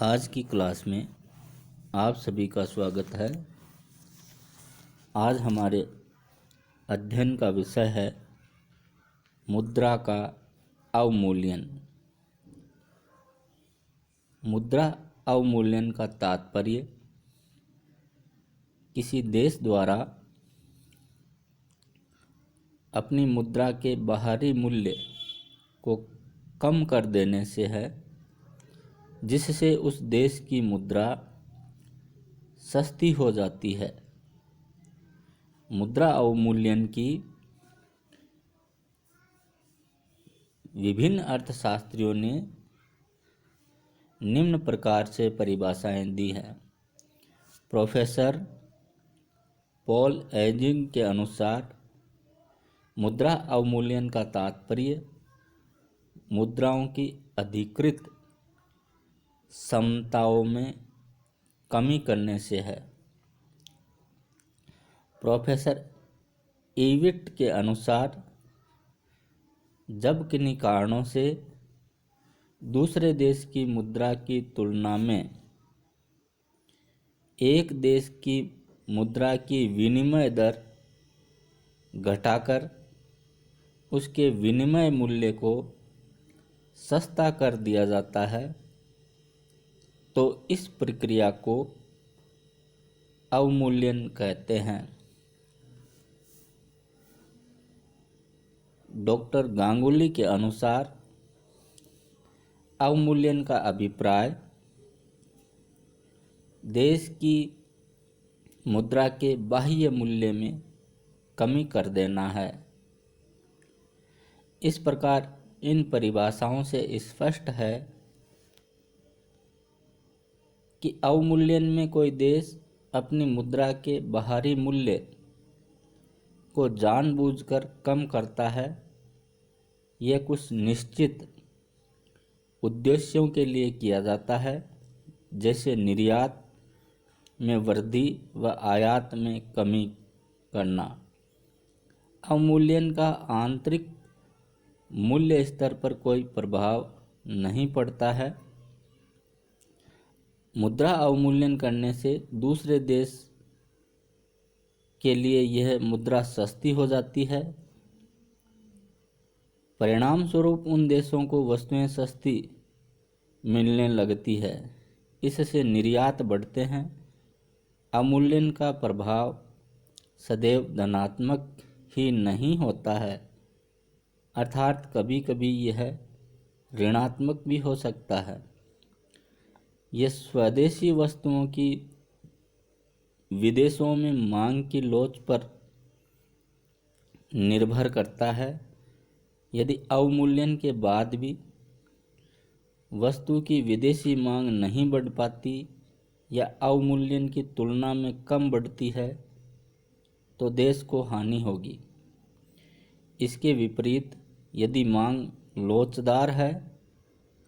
आज की क्लास में आप सभी का स्वागत है। आज हमारे अध्ययन का विषय है मुद्रा का अवमूल्यन। मुद्रा अवमूल्यन का तात्पर्य किसी देश द्वारा अपनी मुद्रा के बाहरी मूल्य को कम कर देने से है, जिससे उस देश की मुद्रा सस्ती हो जाती है। मुद्रा अवमूल्यन की विभिन्न अर्थशास्त्रियों ने निम्न प्रकार से परिभाषाएं दी हैं। प्रोफेसर पॉल एजिंग के अनुसार मुद्रा अवमूल्यन का तात्पर्य मुद्राओं की अधिकृत समताओं में कमी करने से है। प्रोफेसर इविट के अनुसार जब किन्हीं कारणों से दूसरे देश की मुद्रा की तुलना में एक देश की मुद्रा की विनिमय दर घटाकर उसके विनिमय मूल्य को सस्ता कर दिया जाता है, तो इस प्रक्रिया को अवमूल्यन कहते हैं। डॉक्टर गांगुली के अनुसार अवमूल्यन का अभिप्राय देश की मुद्रा के बाह्य मूल्य में कमी कर देना है। इस प्रकार इन परिभाषाओं से स्पष्ट है कि अवमूल्यन में कोई देश अपनी मुद्रा के बाहरी मूल्य को जानबूझकर कम करता है। यह कुछ निश्चित उद्देश्यों के लिए किया जाता है, जैसे निर्यात में वृद्धि व आयात में कमी करना। अवमूल्यन का आंतरिक मूल्य स्तर पर कोई प्रभाव नहीं पड़ता है। मुद्रा अवमूल्यन करने से दूसरे देश के लिए यह मुद्रा सस्ती हो जाती है। परिणाम स्वरूप उन देशों को वस्तुएं सस्ती मिलने लगती है। इससे निर्यात बढ़ते हैं। अवमूल्यन का प्रभाव सदैव धनात्मक ही नहीं होता है, अर्थात कभी कभी यह ऋणात्मक भी हो सकता है। यह स्वदेशी वस्तुओं की विदेशों में मांग की लोच पर निर्भर करता है। यदि अवमूल्यन के बाद भी वस्तु की विदेशी मांग नहीं बढ़ पाती या अवमूल्यन की तुलना में कम बढ़ती है, तो देश को हानि होगी। इसके विपरीत यदि मांग लोचदार है,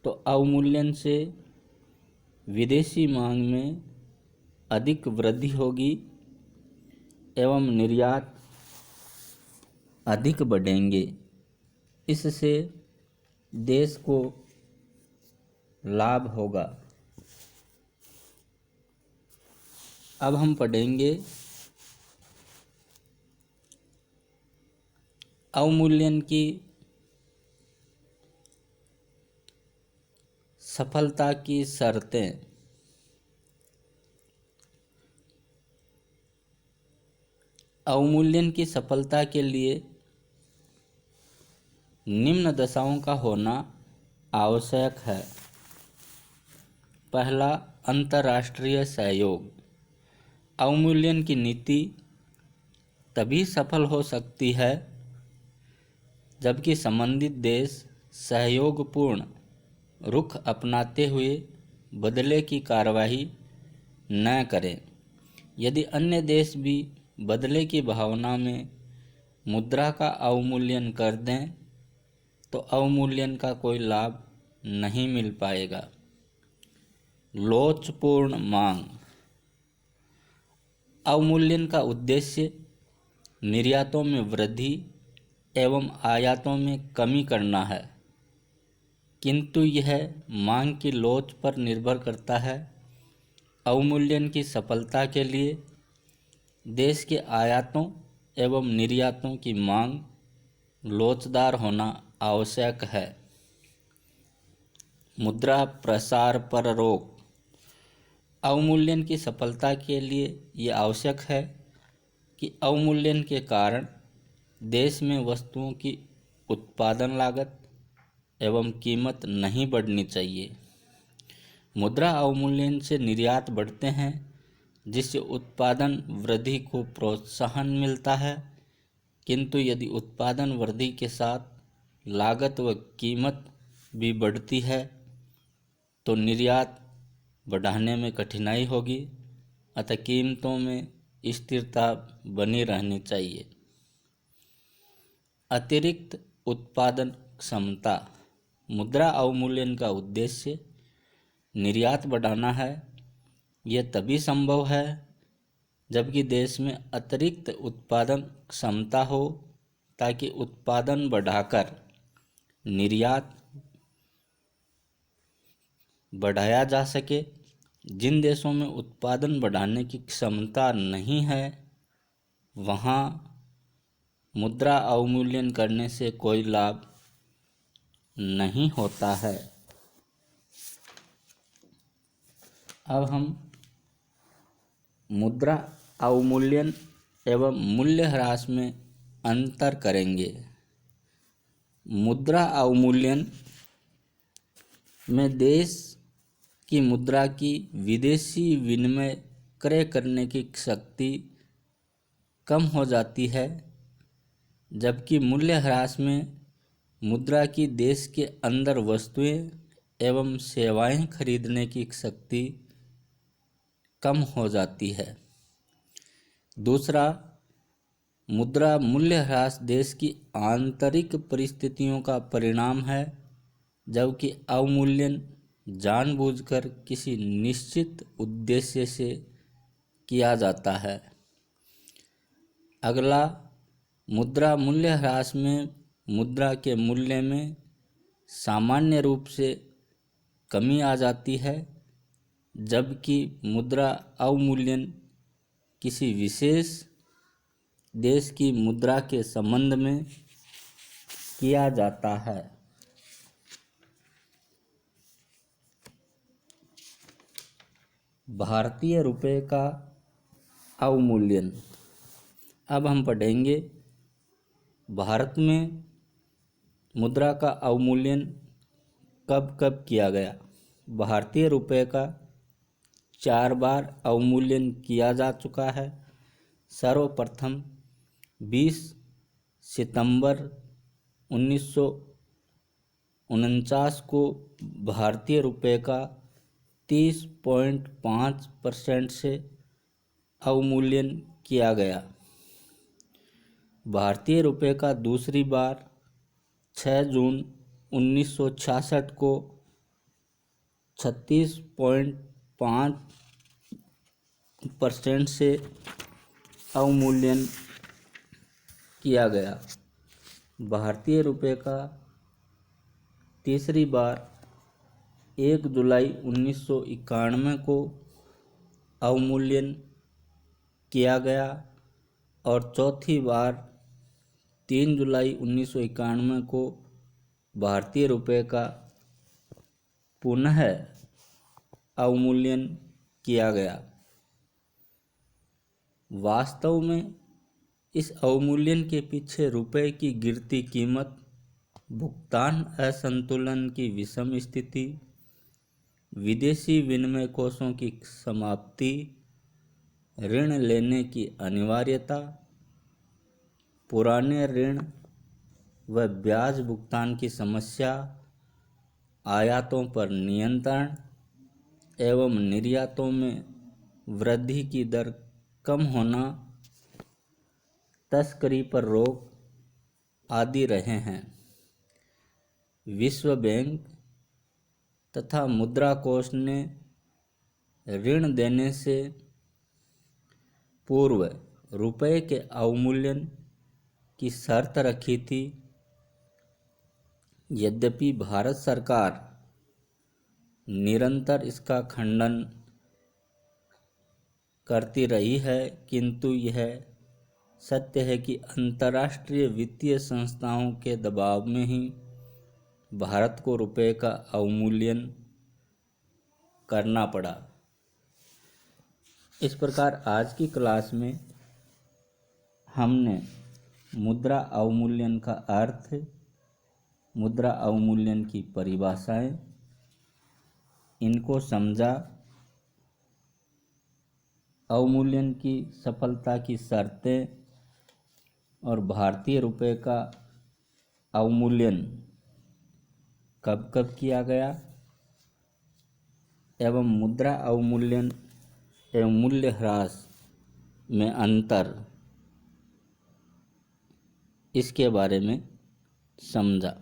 तो अवमूल्यन से विदेशी मांग में अधिक वृद्धि होगी एवं निर्यात अधिक बढ़ेंगे। इससे देश को लाभ होगा। अब हम पढ़ेंगे अवमूल्यन की सफलता की शर्तें। अवमूल्यन की सफलता के लिए निम्न दशाओं का होना आवश्यक है। पहला, अंतर्राष्ट्रीय सहयोग। अवमूल्यन की नीति तभी सफल हो सकती है जबकि संबंधित देश सहयोगपूर्ण रुख अपनाते हुए बदले की कार्रवाई न करें। यदि अन्य देश भी बदले की भावना में मुद्रा का अवमूल्यन कर दें, तो अवमूल्यन का कोई लाभ नहीं मिल पाएगा। लोचपूर्ण मांग। अवमूल्यन का उद्देश्य निर्यातों में वृद्धि एवं आयातों में कमी करना है। किंतु यह मांग की लोच पर निर्भर करता है। अवमूल्यन की सफलता के लिए देश के आयातों एवं निर्यातों की मांग लोचदार होना आवश्यक है। मुद्रा प्रसार पर रोक। अवमूल्यन की सफलता के लिए ये आवश्यक है कि अवमूल्यन के कारण देश में वस्तुओं की उत्पादन लागत एवं कीमत नहीं बढ़नी चाहिए। मुद्रा अवमूल्यन से निर्यात बढ़ते हैं, जिससे उत्पादन वृद्धि को प्रोत्साहन मिलता है। किंतु यदि उत्पादन वृद्धि के साथ लागत व कीमत भी बढ़ती है तो निर्यात बढ़ाने में कठिनाई होगी, अतः कीमतों में स्थिरता बनी रहनी चाहिए। अतिरिक्त उत्पादन क्षमता। मुद्रा अवमूल्यन का उद्देश्य निर्यात बढ़ाना है। यह तभी संभव है जबकि देश में अतिरिक्त उत्पादन क्षमता हो, ताकि उत्पादन बढ़ाकर निर्यात बढ़ाया जा सके। जिन देशों में उत्पादन बढ़ाने की क्षमता नहीं है, वहाँ मुद्रा अवमूल्यन करने से कोई लाभ नहीं होता है। अब हम मुद्रा अवमूल्यन एवं मूल्यह्रास में अंतर करेंगे। मुद्रा अवमूल्यन में देश की मुद्रा की विदेशी विनिमय क्रय करने की शक्ति कम हो जाती है, जबकि मूल्यह्रास में मुद्रा की देश के अंदर वस्तुएं एवं सेवाएं खरीदने की शक्ति कम हो जाती है। दूसरा, मुद्रा मूल्यह्रास देश की आंतरिक परिस्थितियों का परिणाम है, जबकि अवमूल्यन जानबूझकर किसी निश्चित उद्देश्य से किया जाता है। अगला, मुद्रा मूल्यह्रास में मुद्रा के मूल्य में सामान्य रूप से कमी आ जाती है, जबकि मुद्रा अवमूल्यन किसी विशेष देश की मुद्रा के संबंध में किया जाता है। भारतीय रुपये का अवमूल्यन। अब हम पढ़ेंगे भारत में मुद्रा का अवमूल्यन कब कब किया गया। भारतीय रुपये का 4 बार अवमूल्यन किया जा चुका है। सर्वप्रथम 20 सितंबर 1949 को भारतीय रुपये का 30.5% से अवमूल्यन किया गया। भारतीय रुपये का दूसरी बार 6 जून 1966 को 36.5% से अवमूल्यन किया गया। भारतीय रुपये का तीसरी बार 1 जुलाई 1991 को अवमूल्यन किया गया और चौथी बार 3 जुलाई 1991 को भारतीय रुपये का पुनः अवमूल्यन किया गया। वास्तव में इस अवमूल्यन के पीछे रुपये की गिरती कीमत, भुगतान असंतुलन की विषम स्थिति, विदेशी विनिमय कोषों की समाप्ति, ऋण लेने की अनिवार्यता, पुराने ऋण व ब्याज भुगतान की समस्या, आयातों पर नियंत्रण एवं निर्यातों में वृद्धि की दर कम होना, तस्करी पर रोक आदि रहे हैं। विश्व बैंक तथा मुद्रा कोष ने ऋण देने से पूर्व रुपये के अवमूल्यन की शर्त रखी थी। यद्यपि भारत सरकार निरंतर इसका खंडन करती रही है, किंतु यह सत्य है कि अंतर्राष्ट्रीय वित्तीय संस्थाओं के दबाव में ही भारत को रुपए का अवमूल्यन करना पड़ा। इस प्रकार आज की क्लास में हमने मुद्रा अवमूल्यन का अर्थ, मुद्रा अवमूल्यन की परिभाषाएं, इनको समझा, अवमूल्यन की सफलता की शर्तें और भारतीय रुपये का अवमूल्यन कब कब किया गया एवं मुद्रा अवमूल्यन एवं मूल्यह्रास में अंतर, इसके बारे में समझा।